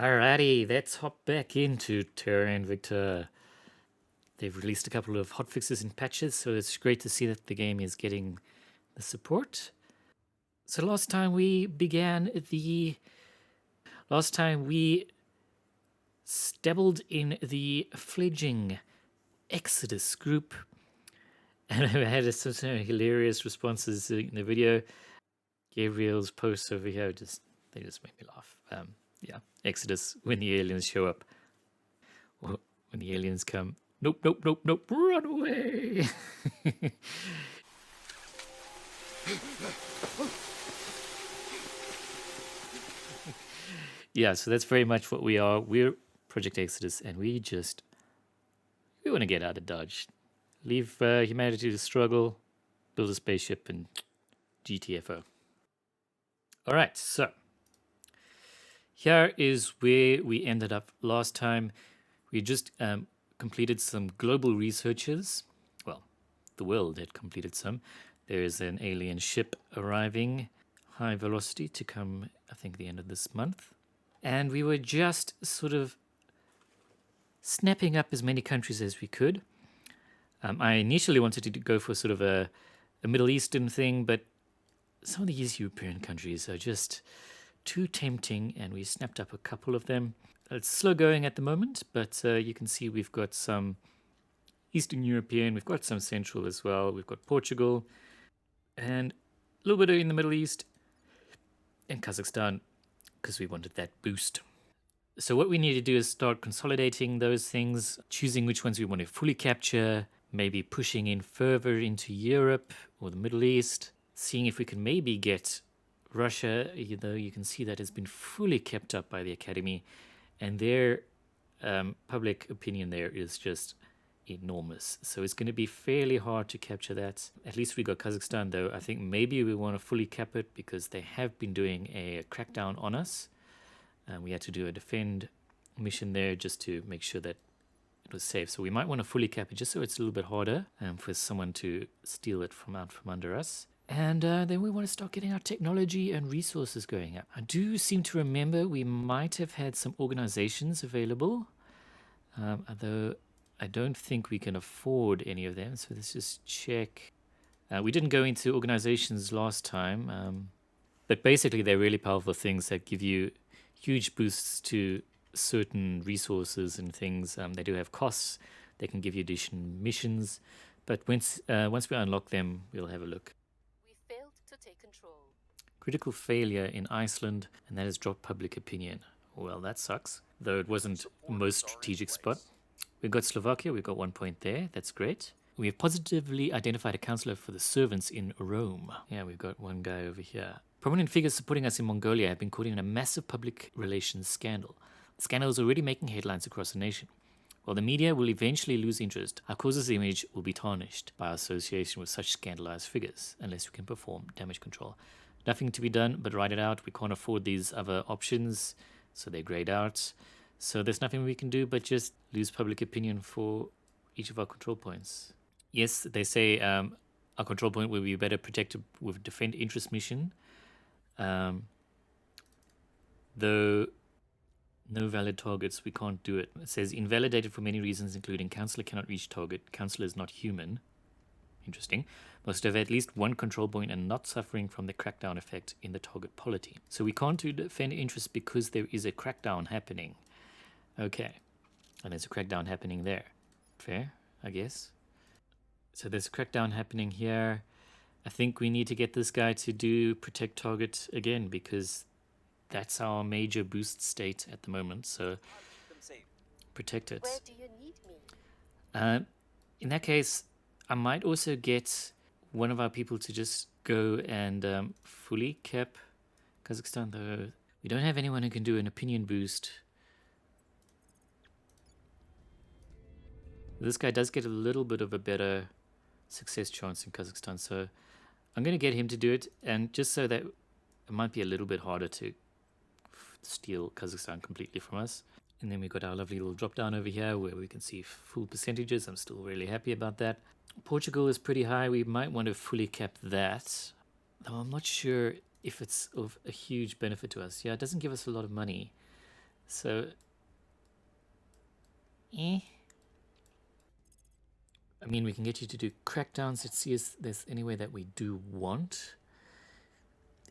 Alrighty, let's hop back into Terra Invicta. They've released a couple of hotfixes and patches, so it's great to see that the game is getting the support. So last time we stabbled in the fledgling Exodus group, and I had some hilarious responses in the video. Gabriel's posts over here they just make me laugh. Yeah, Exodus, when the aliens show up, or when the aliens come. Nope, nope, nope, nope, run away! Yeah, so that's very much what we are. We're Project Exodus, and we want to get out of Dodge. Leave humanity to struggle, build a spaceship, and GTFO. All right, so here is where we ended up last time. We just completed some global researches. Well, the world had completed some. There is an alien ship arriving, high velocity, to come, I think, the end of this month. And we were just sort of snapping up as many countries as we could. I initially wanted to go for sort of a Middle Eastern thing, but some of these European countries are just too tempting, and we snapped up a couple of them. It's slow going at the moment, but you can see we've got some Eastern European, we've got some Central as well, we've got Portugal, and a little bit in the Middle East, and Kazakhstan, because we wanted that boost. So what we need to do is start consolidating those things, choosing which ones we want to fully capture, maybe pushing in further into Europe or the Middle East, seeing if we can maybe get Russia, though you can see that has been fully kept up by the Academy, and their public opinion there is just enormous. So it's going to be fairly hard to capture that. At least we got Kazakhstan, though. I think maybe we want to fully cap it because they have been doing a crackdown on us. We had to do a defend mission there just to make sure that it was safe. So we might want to fully cap it just so it's a little bit harder for someone to steal it from under us. And then we want to start getting our technology and resources going up. I do seem to remember we might have had some organizations available, although I don't think we can afford any of them. So let's just check. We didn't go into organizations last time, but basically they're really powerful things that give you huge boosts to certain resources and things. They do have costs. They can give you additional missions. But once we unlock them, we'll have a look. We failed to take control. Critical failure in Iceland, and that has dropped public opinion. Well, that sucks, though it wasn't the most strategic spot. We've got Slovakia, we've got 1 point there, that's great. We have positively identified a counselor for the servants in Rome. Yeah, we've got one guy over here. Prominent figures supporting us in Mongolia have been caught in a massive public relations scandal. The scandal is already making headlines across the nation. While the media will eventually lose interest, our cause's image will be tarnished by our association with such scandalized figures, unless we can perform damage control. Nothing to be done but write it out. We can't afford these other options, so they're grayed out. So there's nothing we can do but just lose public opinion for each of our control points. Yes, they say our control point will be better protected with defend interest mission, though no valid targets, we can't do it. It says invalidated for many reasons, including counselor cannot reach target, counselor is not human. Interesting. Must have at least one control point and not suffering from the crackdown effect in the target polity. So we can't do defend interest because there is a crackdown happening. Okay. And there's a crackdown happening there. Fair, I guess. So there's a crackdown happening here. I think we need to get this guy to do protect target again because that's our major boost state at the moment. So protect it. Where do you need me? In that case, I might also get one of our people to just go and fully cap Kazakhstan, though we don't have anyone who can do an opinion boost. This guy does get a little bit of a better success chance in Kazakhstan, so I'm going to get him to do it, and just so that it might be a little bit harder to steal Kazakhstan completely from us. And then we've got our lovely little drop down over here where we can see full percentages. I'm still really happy about that. Portugal is pretty high. We might want to fully cap that, though I'm not sure if it's of a huge benefit to us. Yeah, it doesn't give us a lot of money. So, I mean, we can get you to do crackdowns. Let's see if there's any way that we do want.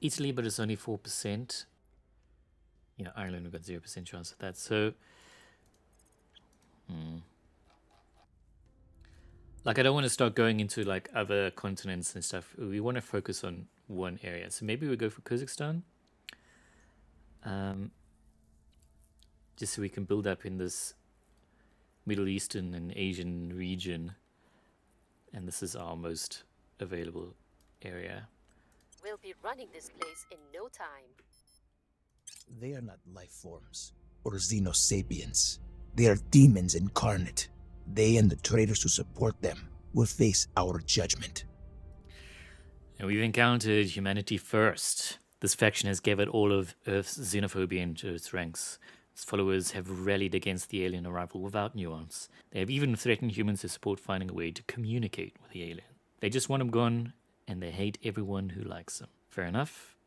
Italy, but it's only 4%. Ireland, we've got 0% chance of that. So, like, I don't want to start going into like other continents and stuff. We want to focus on one area. So maybe we go for Kazakhstan. Just so we can build up in this Middle Eastern and Asian region. And this is our most available area. We'll be running this place in no time. They are not life forms or xenosapiens. They are demons incarnate. They and the traitors who support them will face our judgment. And we've encountered humanity first. This faction has gathered all of Earth's xenophobia into its ranks. Its followers have rallied against the alien arrival without nuance. They have even threatened humans to support finding a way to communicate with the alien. They just want them gone, and they hate everyone who likes them. Fair enough.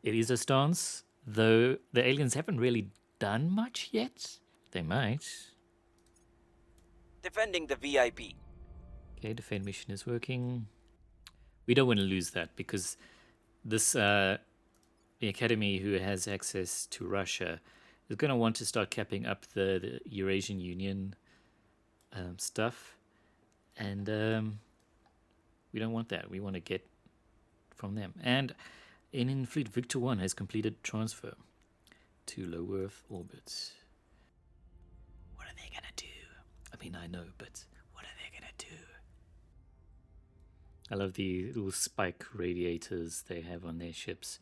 It is a stance, though the aliens haven't really done much yet. They might. Defending the VIP. Okay, defend mission is working. We don't want to lose that because this the Academy, who has access to Russia, is going to want to start capping up the Eurasian Union stuff. And we don't want that. We want to get from them. And in Fleet Victor 1 has completed transfer to low Earth orbit. What are they going to do? I mean, I know, but what are they going to do? I love the little spike radiators they have on their ships.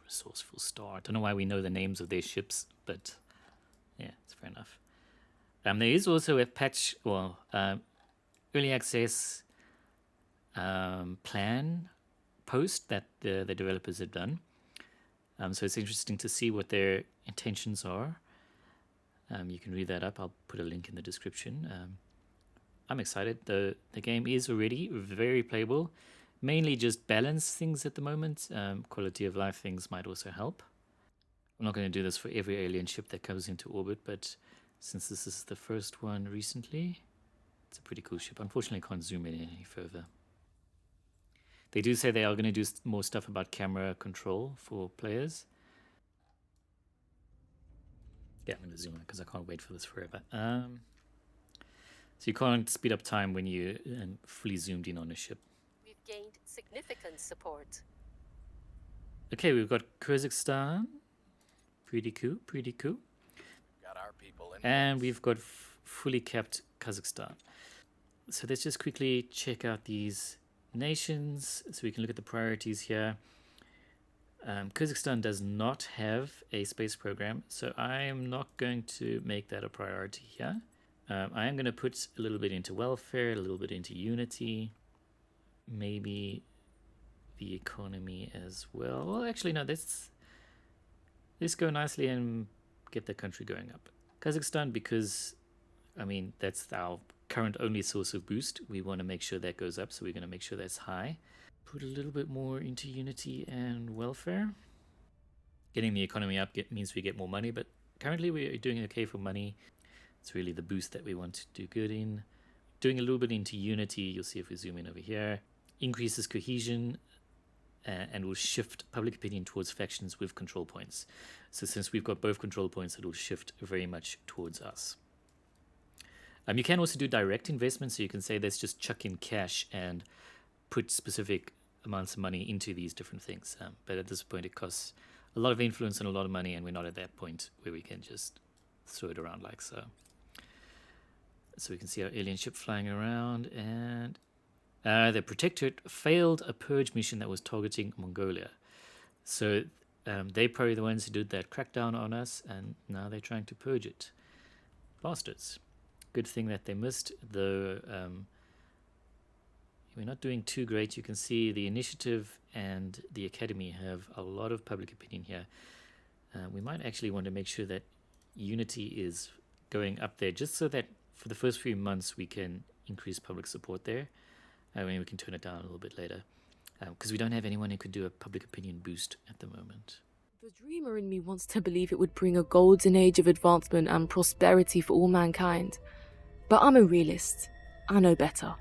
Resourceful Star. I don't know why we know the names of their ships, but yeah, it's fair enough. There is also a patch, early access plan post that the developers have done. So it's interesting to see what their intentions are. You can read that up. I'll put a link in the description. I'm excited. The game is already very playable. Mainly just balance things at the moment. Quality of life things might also help. I'm not going to do this for every alien ship that comes into orbit, but since this is the first one recently, it's a pretty cool ship. Unfortunately, I can't zoom in any further. They do say they are going to do more stuff about camera control for players. Yeah, I'm going to zoom in because I can't wait for this forever. So you can't speed up time when you fully zoomed in on a ship. We've gained significant support. Okay, we've got Kazakhstan. Pretty cool, pretty cool. Got our people in And place. we've got fully capped Kazakhstan. So let's just quickly check out these nations so we can look at the priorities here. Kazakhstan does not have a space program, so I am not going to make that a priority here. I am going to put a little bit into welfare, a little bit into unity, maybe the economy as well. Well, actually, no, let's go nicely and get the country going up. Kazakhstan, because, I mean, that's our current only source of boost. We want to make sure that goes up, so we're going to make sure that's high. Put a little bit more into unity and welfare. Getting the economy up means we get more money, but currently we're doing okay for money. It's really the boost that we want to do good in. Doing a little bit into unity, you'll see if we zoom in over here, increases cohesion and will shift public opinion towards factions with control points. So since we've got both control points, it will shift very much towards us. You can also do direct investment, so you can say let's just chuck in cash and put specific amounts of money into these different things. But at this point, it costs a lot of influence and a lot of money, and we're not at that point where we can just throw it around like so. So we can see our alien ship flying around, and the Protectorate failed a purge mission that was targeting Mongolia. So they're probably the ones who did that crackdown on us, and now they're trying to purge it. Bastards. Good thing that they missed, though we're not doing too great. You can see the initiative and the academy have a lot of public opinion here. We might actually want to make sure that unity is going up there, just so that for the first few months we can increase public support there. I mean, we can turn it down a little bit later, because we don't have anyone who could do a public opinion boost at the moment. The dreamer in me wants to believe it would bring a golden age of advancement and prosperity for all mankind. But I'm a realist. I know better.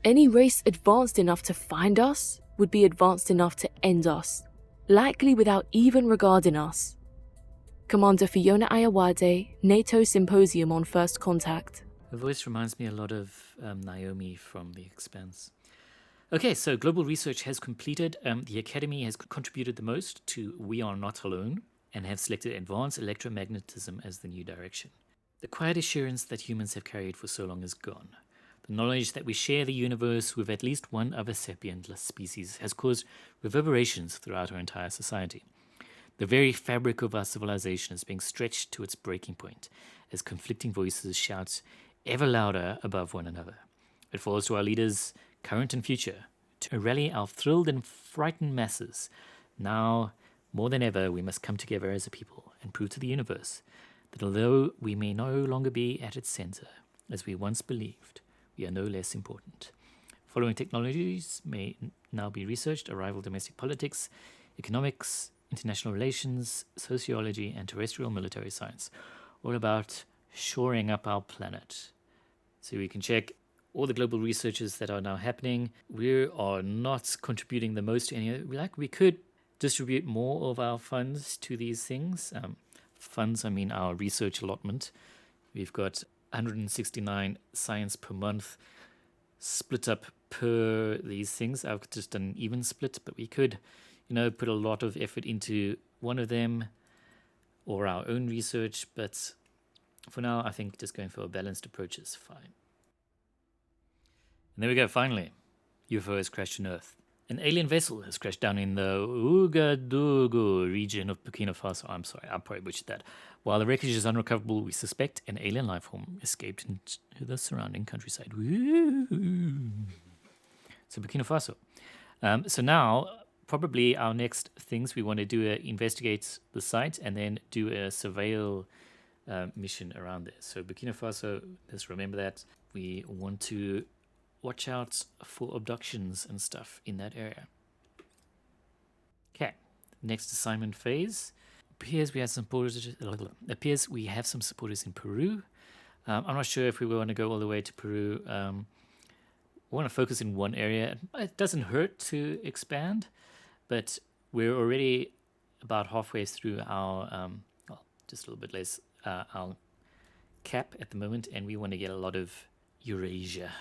Any race advanced enough to find us would be advanced enough to end us, likely without even regarding us. Commander Fiona Ayawade, NATO Symposium on First Contact. Her voice reminds me a lot of Naomi from The Expanse. Okay, so global research has completed. The Academy has contributed the most to We Are Not Alone and have selected advanced electromagnetism as the new direction. The quiet assurance that humans have carried for so long is gone. The knowledge that we share the universe with at least one other sapient species has caused reverberations throughout our entire society. The very fabric of our civilization is being stretched to its breaking point as conflicting voices shout ever louder above one another. It falls to our leaders, current and future, to rally our thrilled and frightened masses. Now, more than ever, we must come together as a people and prove to the universe that although we may no longer be at its center, as we once believed, we are no less important. Following technologies may now be researched: arrival domestic politics, economics, international relations, sociology, and terrestrial military science, all about shoring up our planet. So we can check all the global researches that are now happening. We are not contributing the most to any. We could distribute more of our funds to these things. Funds, I mean our research allotment. We've got 169 science per month split up per these things. I've just done an even split, but we could, put a lot of effort into one of them or our own research. But for now, I think just going for a balanced approach is fine. And there we go, finally. UFO has crashed on Earth. An alien vessel has crashed down in the Ouagadougou region of Burkina Faso. I'm sorry, I probably butchered that. While the wreckage is unrecoverable, we suspect an alien life form escaped into the surrounding countryside. Woo! So Burkina Faso. So now, probably our next things, we want to do investigate the site and then do a surveil mission around there. So Burkina Faso, let's remember that. We want to watch out for abductions and stuff in that area. Okay, next assignment phase. Appears we have some supporters in Peru. I'm not sure if we want to go all the way to Peru. We want to focus in one area. It doesn't hurt to expand, but we're already about halfway through our, just a little bit less, our cap at the moment, and we want to get a lot of Eurasia.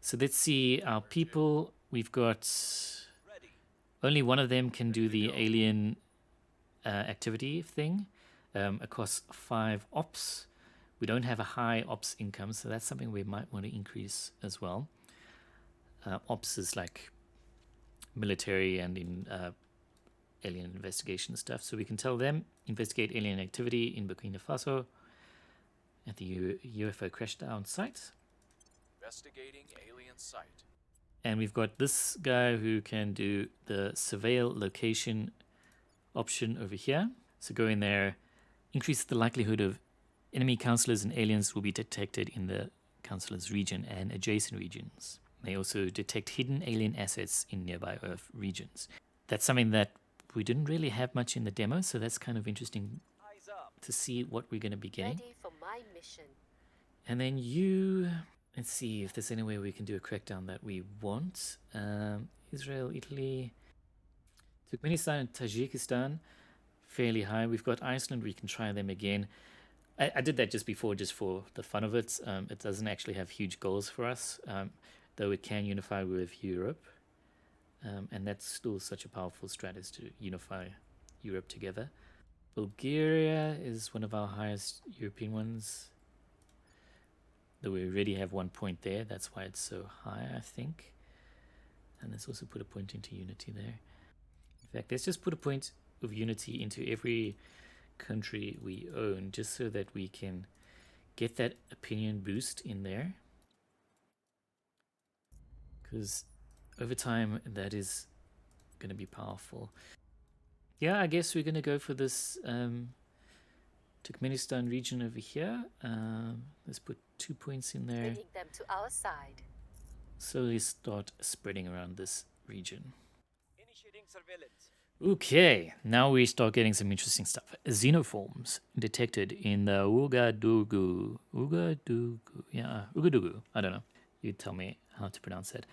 So let's see our people. We've got only one of them can do the alien activity thing across 5 ops. We don't have a high ops income, so that's something we might want to increase as well. Ops is like military and in alien investigation stuff. So we can tell them, investigate alien activity in Burkina Faso at the UFO crashdown site. Investigating alien site. And we've got this guy who can do the surveil location option over here. So go in there, increase the likelihood of enemy counselors and aliens will be detected in the counselor's region and adjacent regions. May also detect hidden alien assets in nearby Earth regions. That's something that we didn't really have much in the demo, so that's kind of interesting to see what we're going to be getting. Ready for my mission. And then you... Let's see if there's any way we can do a crackdown that we want. Israel, Italy, Turkmenistan and Tajikistan, fairly high. We've got Iceland, we can try them again. I did that just before, just for the fun of it. It doesn't actually have huge goals for us, though it can unify with Europe. And that's still such a powerful strategy to unify Europe together. Bulgaria is one of our highest European ones. Though we already have 1 point there, that's why it's so high, I think. And let's also put a point into unity there. In fact, let's just put a point of unity into every country we own, just so that we can get that opinion boost in there. Because over time, that is going to be powerful. Yeah, I guess we're going to go for this Turkmenistan region over here. Let's put 2 points in there. Bringing them to our side. Slowly start spreading around this region. Initiating surveillance. Okay, now we start getting some interesting stuff. Xenoforms detected in the Ugadugu. I don't know. You tell me how to pronounce that.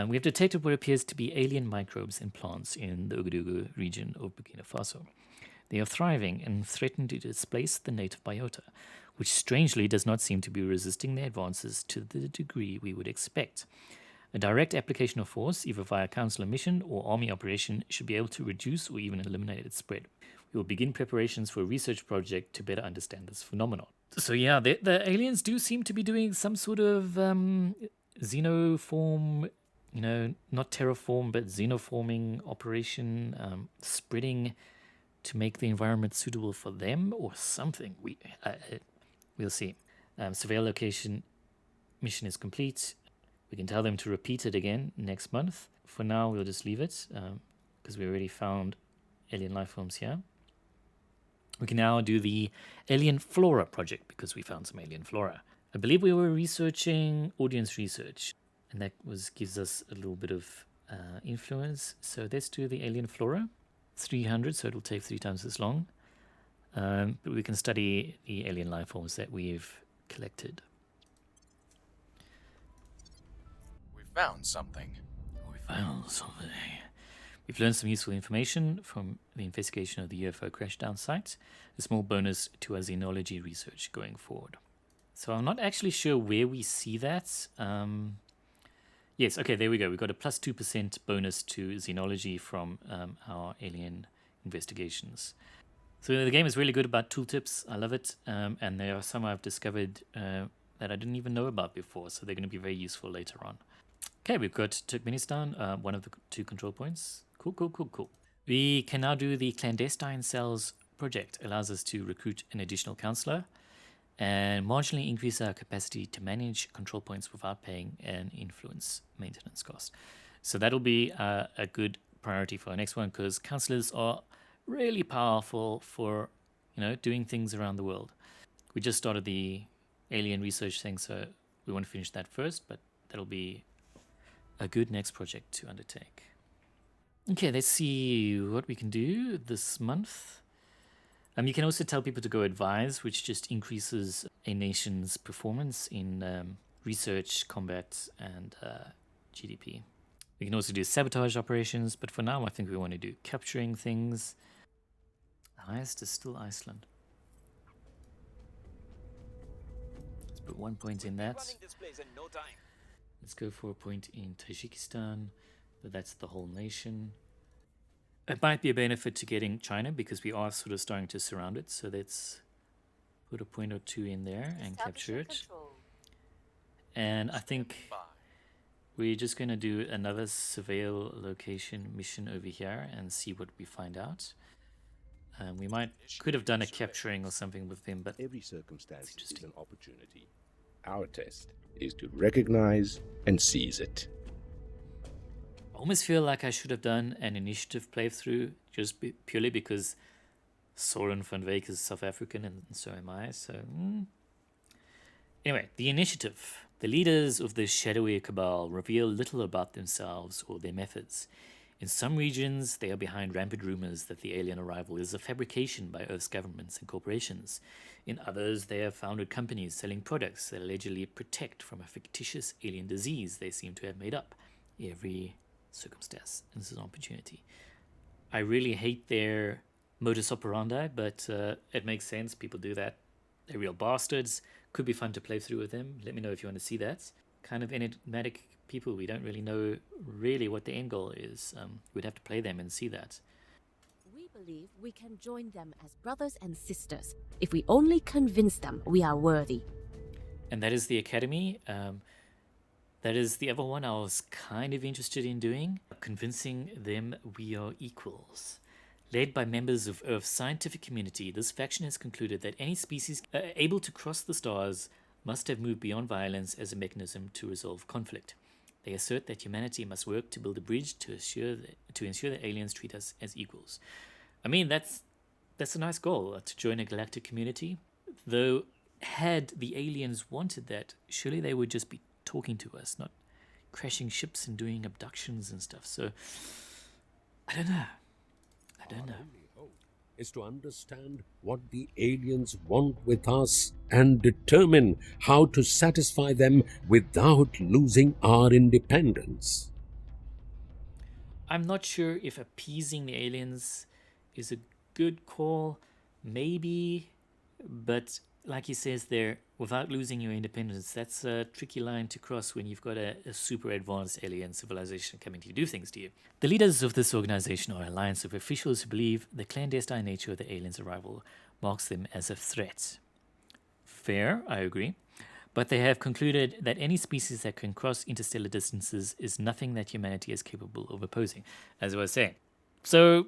We have detected what appears to be alien microbes and plants in the Ugadugu region of Burkina Faso. They are thriving and threaten to displace the native biota, which strangely does not seem to be resisting their advances to the degree we would expect. A direct application of force, either via consular mission or army operation, should be able to reduce or even eliminate its spread. We will begin preparations for a research project to better understand this phenomenon. So yeah, the aliens do seem to be doing some sort of xenoform, not terraform, but xenoforming operation, spreading to make the environment suitable for them or something. We'll see. Surveil location mission is complete. We can tell them to repeat it again next month. For now, we'll just leave it because we already found alien life forms here. We can now do the alien flora project because we found some alien flora. I believe we were researching audience research, and that gives us a little bit of influence. So let's do the alien flora. 300, so it'll take 3 times as long. But we can study the alien life forms that we've collected. We found something. We've learned some useful information from the investigation of the UFO crashdown site, a small bonus to our xenology research going forward. So I'm not actually sure where we see that. Yes, okay, there we go. We got a plus 2% bonus to xenology from our alien investigations. So the game is really good about tooltips. I love it. And there are some I've discovered that I didn't even know about before, so they're going to be very useful later on. Okay, we've got Turkmenistan, one of the 2 control points. Cool. We can now do the clandestine cells project. Allows us to recruit an additional counselor and marginally increase our capacity to manage control points without paying an influence maintenance cost. So that'll be a good priority for our next one because counselors are really powerful for doing things around the world. We just started the alien research thing, so we want to finish that first, but that'll be a good next project to undertake. Okay, let's see what we can do this month. You can also tell people to go advise, which just increases a nation's performance in research, combat, and GDP. We can also do sabotage operations, but for now I think we want to do capturing things. The highest is still Iceland. Let's put 1 point in that. Let's go for a point in Tajikistan, but that's the whole nation. It might be a benefit to getting China because we are sort of starting to surround it. So let's put a point or 2 in there and capture it. Control. And I think we're just going to do another surveil location mission over here and see what we find out. We could have done a capturing or something with them, but every circumstance is an opportunity. Our test is to recognize and seize it. I almost feel like I should have done an initiative playthrough just purely because Soren van Wyk is South African and so am I. So anyway, the initiative. The leaders of the shadowy cabal reveal little about themselves or their methods. In some regions, they are behind rampant rumors that the alien arrival is a fabrication by Earth's governments and corporations. In others, they have founded companies selling products that allegedly protect from a fictitious alien disease they seem to have made up. Every circumstance is an opportunity. I really hate their modus operandi, but it makes sense. People do that. They're real bastards. Could be fun to play through with them. Let me know if you want to see that. Kind of enigmatic people. We don't really know what the end goal is. We'd have to play them and see that. We believe we can join them as brothers and sisters if we only convince them we are worthy. And that is the Academy. That is the other one I was kind of interested in doing. Convincing them we are equals. Led by members of Earth's scientific community, this faction has concluded that any species able to cross the stars must have moved beyond violence as a mechanism to resolve conflict. They assert that humanity must work to build a bridge to ensure that aliens treat us as equals. I mean, that's a nice goal, to join a galactic community. Though, had the aliens wanted that, surely they would just be talking to us, not crashing ships and doing abductions and stuff. So, I don't know. don't know. Our only hope is to understand what the aliens want with us and determine how to satisfy them without losing our independence. I'm not sure if appeasing the aliens is a good call. Maybe, but like he says there, without losing your independence, that's a tricky line to cross when you've got a super advanced alien civilization coming to do things to you. The leaders of this organization are an alliance of officials who believe the clandestine nature of the aliens' arrival marks them as a threat. Fair, I agree. But they have concluded that any species that can cross interstellar distances is nothing that humanity is capable of opposing, as I was saying. So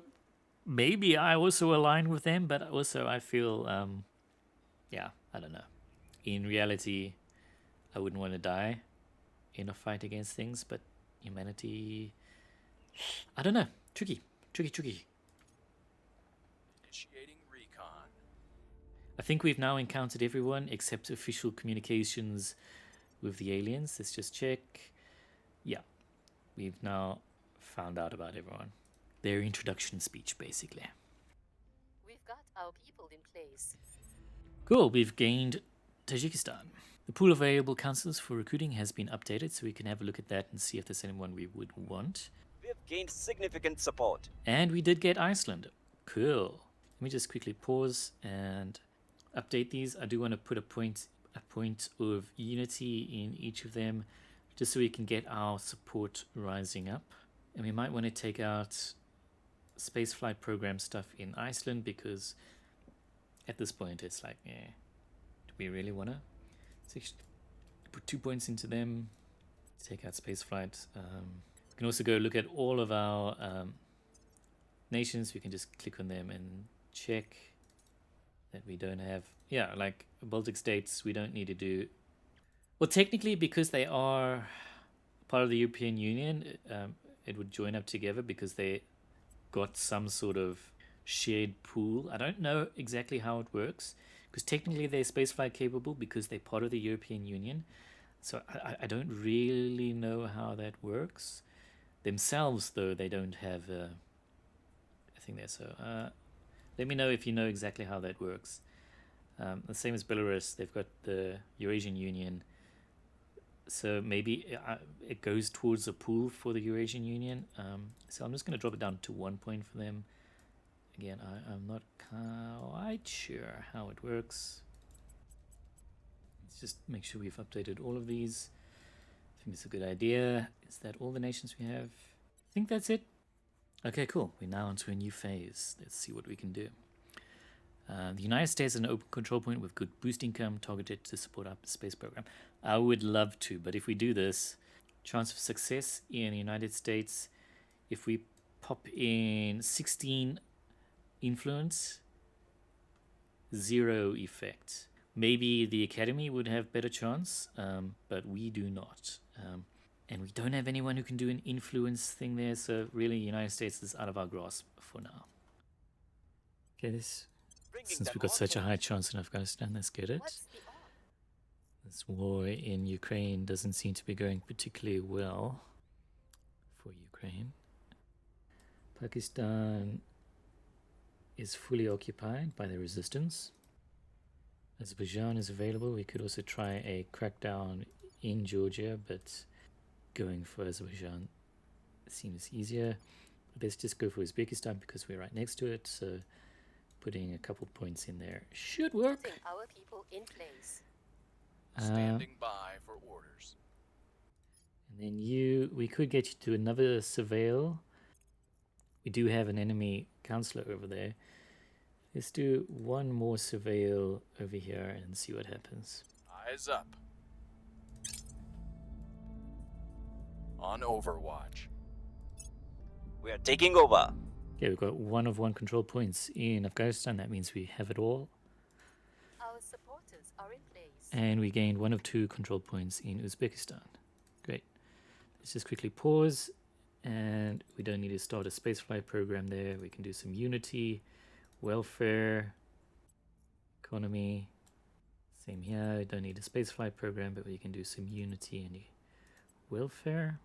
maybe I also align with them, but also I feel, I don't know. In reality, I wouldn't want to die in a fight against things, but humanity, I don't know. Tricky. Initiating recon. I think we've now encountered everyone except official communications with the aliens. Let's just check. Yeah, we've now found out about everyone. Their introduction speech, basically. We've got our people in place. Cool, we've gained Tajikistan. The pool of available councillors for recruiting has been updated, so we can have a look at that and see if there's anyone we would want. We have gained significant support. And we did get Iceland. Cool. Let me just quickly pause and update these. I do want to put a point of unity in each of them, just so we can get our support rising up. And we might want to take out spaceflight program stuff in Iceland, because at this point it's like, do we really want to? Put 2 points into them, take out spaceflight. We can also go look at all of our nations. We can just click on them and check that we don't have, like Baltic states, we don't need to do. Well, technically, because they are part of the European Union, it would join up together because they got some sort of shared pool. I don't know exactly how it works, because technically they're spaceflight capable because they're part of the European Union. So I don't really know how that works. Themselves, though, they don't have a thing there. So let me know if you know exactly how that works. The same as Belarus, they've got the Eurasian Union. So maybe it goes towards a pool for the Eurasian Union. So I'm just going to drop it down to 1 point for them. Again, I'm not quite sure how it works. Let's just make sure we've updated all of these. I think it's a good idea. Is that all the nations we have? I think that's it. Okay, cool. We're now onto a new phase. Let's see what we can do. The United States is an open control point with good boost income targeted to support our space program. I would love to, but if we do this, chance of success in the United States, if we pop in 16 influence, 0 effect. Maybe the Academy would have better chance, but we do not. And we don't have anyone who can do an influence thing there, so really the United States is out of our grasp for now. Okay, since we've got such a high chance in Afghanistan, let's get it. What's the odds? This war in Ukraine doesn't seem to be going particularly well for Ukraine. Pakistan is fully occupied by the resistance. Azerbaijan is available. We could also try a crackdown in Georgia, but going for Azerbaijan seems easier. Let's just go for Uzbekistan because we're right next to it, so putting a couple points in there should work. Putting our people in place. Standing by for orders. And then we could get you to another surveil. We do have an enemy counselor over there. Let's do one more surveil over here and see what happens. Eyes up. On Overwatch. We are taking over. Okay, we've got 1 of 1 control points in Afghanistan. That means we have it all. Our supporters are in place. And we gained 1 of 2 control points in Uzbekistan. Great. Let's just quickly pause. And we don't need to start a spaceflight program there. We can do some unity, welfare, economy. Same here. We don't need a spaceflight program, but we can do some unity and welfare.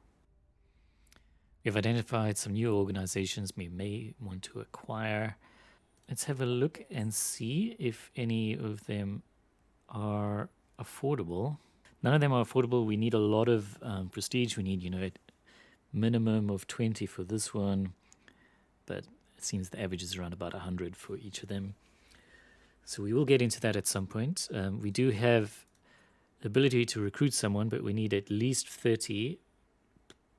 We've identified some new organizations we may want to acquire. Let's have a look and see if any of them are affordable. None of them are affordable. We need a lot of prestige. We need, a minimum of 20 for this one. But it seems the average is around about 100 for each of them. So we will get into that at some point. We do have the ability to recruit someone, but we need at least 30,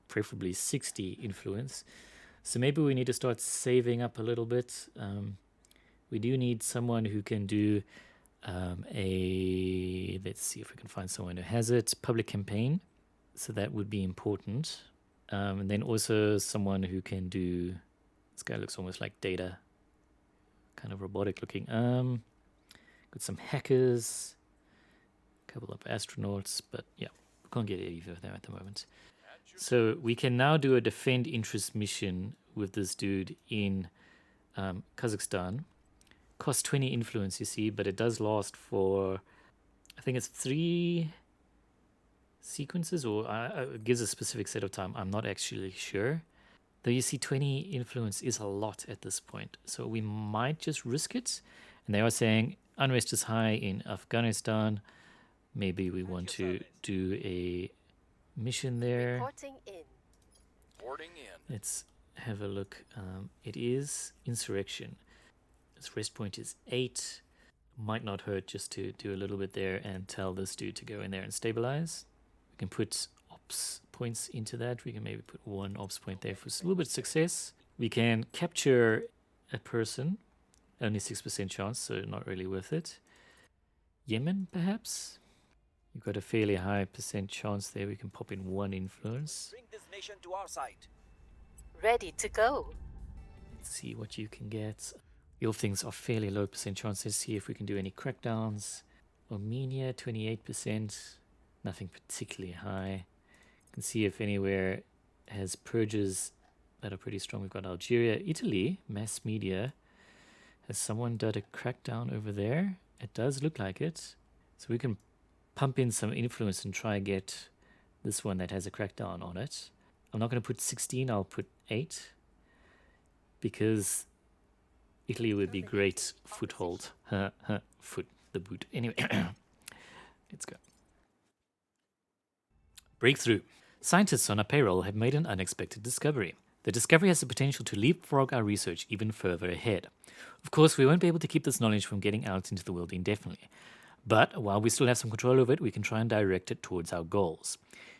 preferably 60 influence. So maybe we need to start saving up a little bit. We do need someone who can do let's see if we can find someone who has it, public campaign. So that would be important. And then also someone who can do, this guy looks almost like Data, kind of robotic looking. Got some hackers, a couple of astronauts, but yeah, we can't get any of them at the moment. So we can now do a defend interest mission with this dude in Kazakhstan. Costs 20 influence, you see, but it does last for, I think it's 3 sequences, or it gives a specific set of time. I'm not actually sure. Though you see 20 influence is a lot at this point. So we might just risk it. And they are saying unrest is high in Afghanistan. Maybe we want to do a mission there. Reporting in. Boarding in. Let's have a look. It is insurrection. Its rest point is 8. Might not hurt just to do a little bit there and tell this dude to go in there and stabilize. We can put ops points into that. We can maybe put 1 ops point there for a little bit of success. We can capture a person. Only 6% chance, so not really worth it. Yemen, perhaps? You've got a fairly high percent chance there. We can pop in 1 influence. Bring this nation to our side. Ready to go. Let's see what you can get. Your things are fairly low percent chance. Let's see if we can do any crackdowns. Armenia, 28%. Nothing particularly high. You can see if anywhere has purges that are pretty strong. We've got Algeria. Italy, mass media. Has someone done a crackdown over there? It does look like it. So we can pump in some influence and try and get this one that has a crackdown on it. I'm not going to put 16, I'll put 8. Because Italy would be great foothold. Foot the boot. Anyway, let's go. Breakthrough. Scientists on our payroll have made an unexpected discovery. The discovery has the potential to leapfrog our research even further ahead. Of course, we won't be able to keep this knowledge from getting out into the world indefinitely. But while we still have some control over it, we can try and direct it towards our goals.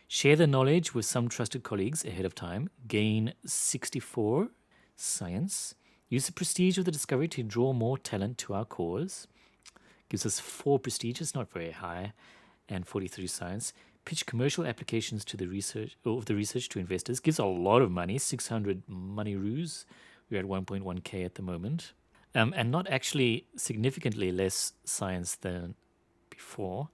Share the knowledge with some trusted colleagues ahead of time. Gain 64 science. Use the prestige of the discovery to draw more talent to our cause. Gives us 4 prestige, it's not very high, and 43 science. Pitch commercial applications to the research to investors. Gives a lot of money, 600 money roos. We're at 1.1k at the moment. And not actually significantly less science than before.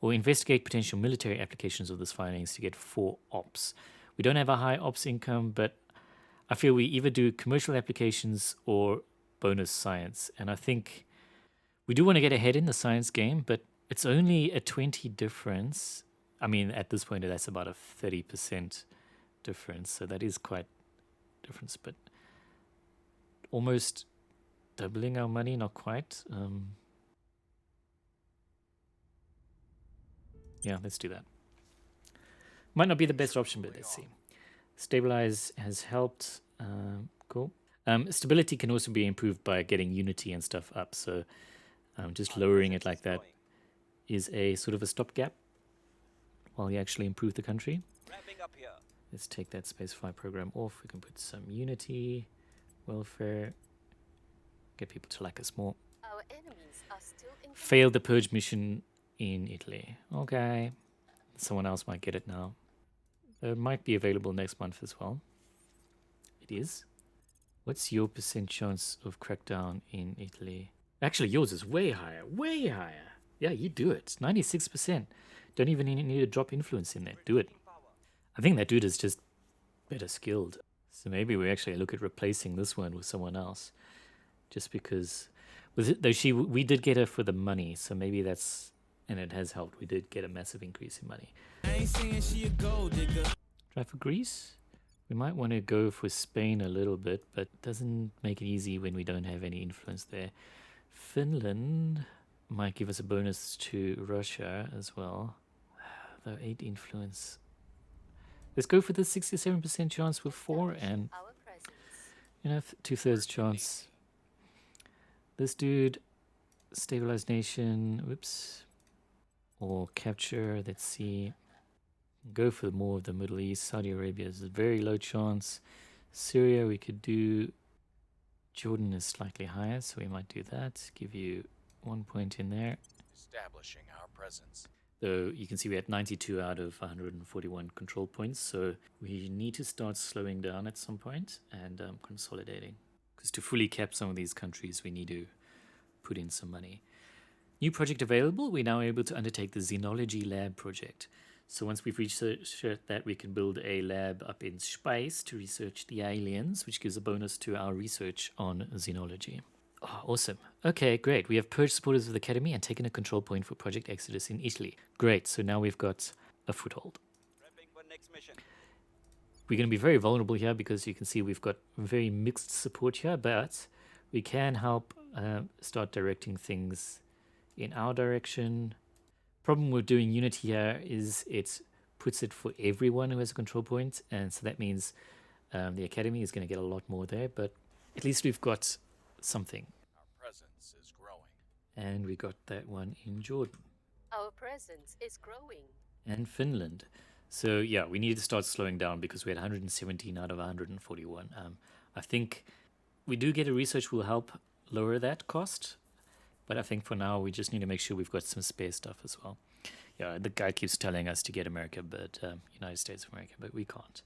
Or investigate potential military applications of this findings to get 4 ops. We don't have a high ops income, but I feel we either do commercial applications or bonus science. And I think we do want to get ahead in the science game, but it's only a 20 difference. I mean, at this point, that's about a 30% difference. So that is quite difference, but almost doubling our money, not quite. Yeah, let's do that. Might not be the best option, but let's see. Stabilize has helped. Cool. Stability can also be improved by getting unity and stuff up. So just lowering it like that is a sort of a stopgap while you actually improve the country. Wrapping up here. Let's take that Spacefy program off. We can put some unity, welfare, get people to like us more. Our enemies are still in. Failed the purge mission in Italy. Okay. Someone else might get it now. It might be available next month as well. It is. What's your percent chance of crackdown in Italy? Actually, yours is way higher. Way higher. Yeah, you do it. 96%. Don't even need to drop influence in there. Do it. I think that dude is just better skilled. So maybe we actually look at replacing this one with someone else. Just because... we did get her for the money, so maybe that's... And it has helped. We did get a massive increase in money. I ain't saying she a gold digger. Try for Greece? We might want to go for Spain a little bit, but it doesn't make it easy when we don't have any influence there. Finland might give us a bonus to Russia as well. Though 8 influence. Let's go for the 67% chance with 4 and, Our presence. you know, 2/3 chance. This dude, stabilize nation, whoops, or capture, let's see. Go for more of the Middle East. Saudi Arabia is a very low chance. Syria we could do. Jordan is slightly higher, so we might do that. Give you 1 point in there. Establishing our presence. Though you can see we had 92 out of 141 control points, so we need to start slowing down at some point and consolidating. Because to fully cap some of these countries, we need to put in some money. New project available, we're now able to undertake the Xenology Lab project. So once we've researched that, we can build a lab up in space to research the aliens, which gives a bonus to our research on xenology. Oh, awesome. Okay, great. We have purged supporters of the Academy and taken a control point for Project Exodus in Italy. Great, so now we've got a foothold. Prepping for next mission. We're going to be very vulnerable here because you can see we've got very mixed support here, but we can help start directing things in our direction. Problem with doing Unity here is it puts it for everyone who has a control point, and so that means the Academy is going to get a lot more there, but at least we've got something. Our presence is growing. And we got that one in Jordan Our presence is growing. and Finland. So yeah, we needed to start slowing down because we had 117 out of 141. I think we do get a research will help lower that cost, but I think for now we just need to make sure we've got some spare stuff as well. Yeah, the guy keeps telling us to get America, but United States of America, but we can't.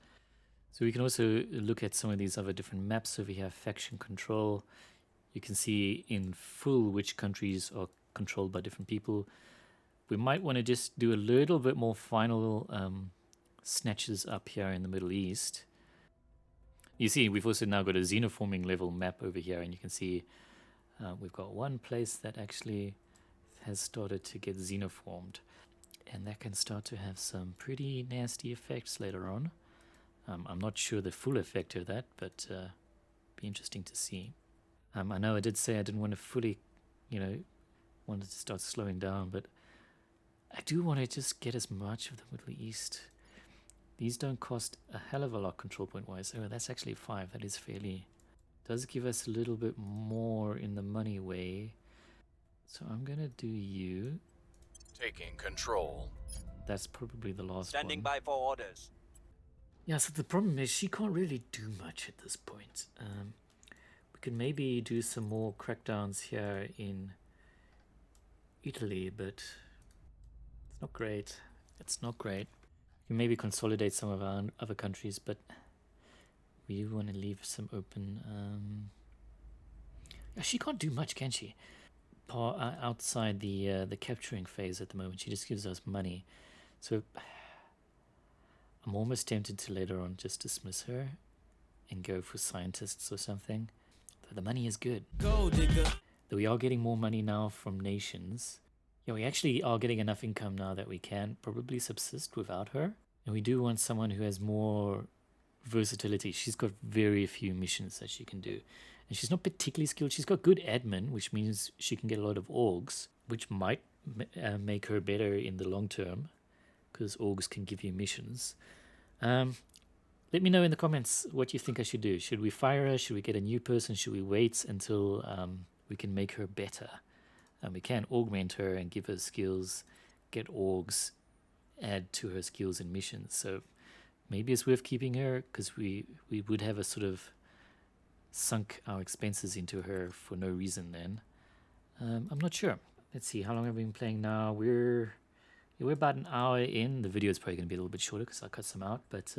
So we can also look at some of these other different maps. So we have faction control. You can see in full which countries are controlled by different people. We might want to just do a little bit more final snatches up here in the Middle East. You see, we've also now got a xenoforming level map over here, and you can see we've got one place that actually has started to get xenoformed, and that can start to have some pretty nasty effects later on. I'm not sure the full effect of that, but be interesting to see. I know I did say I didn't want to fully, wanted to start slowing down, but I do want to just get as much of the Middle East. These don't cost a hell of a lot control point wise. Oh, that's actually 5. That is fairly... does give us a little bit more in the money way. So I'm going to do you. Taking control. That's probably the last Standing one. by for orders. Yeah, so the problem is she can't really do much at this point. We could maybe do some more crackdowns here in Italy, but it's not great. It's not great. We can maybe consolidate some of our other countries, but we want to leave some open. Yeah, she can't do much, can she? Outside the capturing phase at the moment, she just gives us money. So I'm almost tempted to later on just dismiss her and go for scientists or something. But the money is good. Go, digger. Though we are getting more money now from nations. Yeah, we actually are getting enough income now that we can probably subsist without her. And we do want someone who has more versatility. She's got very few missions that she can do. And she's not particularly skilled. She's got good admin, which means she can get a lot of orgs, which might make her better in the long term, because orgs can give you missions. Let me know in the comments what you think I should do. Should we fire her? Should we get a new person? Should we wait until we can make her better? We can augment her and give her skills, get orgs, add to her skills and missions. So maybe it's worth keeping her, because we would have a sort of sunk our expenses into her for no reason then. I'm not sure. Let's see, how long have we been playing now? We're about an hour in. The video is probably going to be a little bit shorter because I'll cut some out. But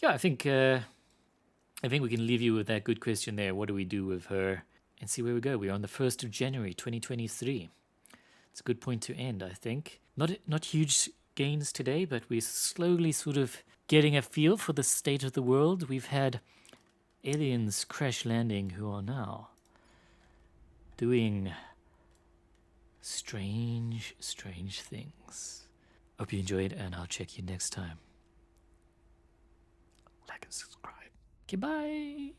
yeah, I think we can leave you with that good question there. What do we do with her? And see where we go. We're on the 1st of January, 2023. It's a good point to end, I think. Not huge gains today, but we're slowly sort of getting a feel for the state of the world. We've had aliens crash landing who are now doing strange things. Hope you enjoyed, and I'll check you next time. like, and subscribe. Okay, bye.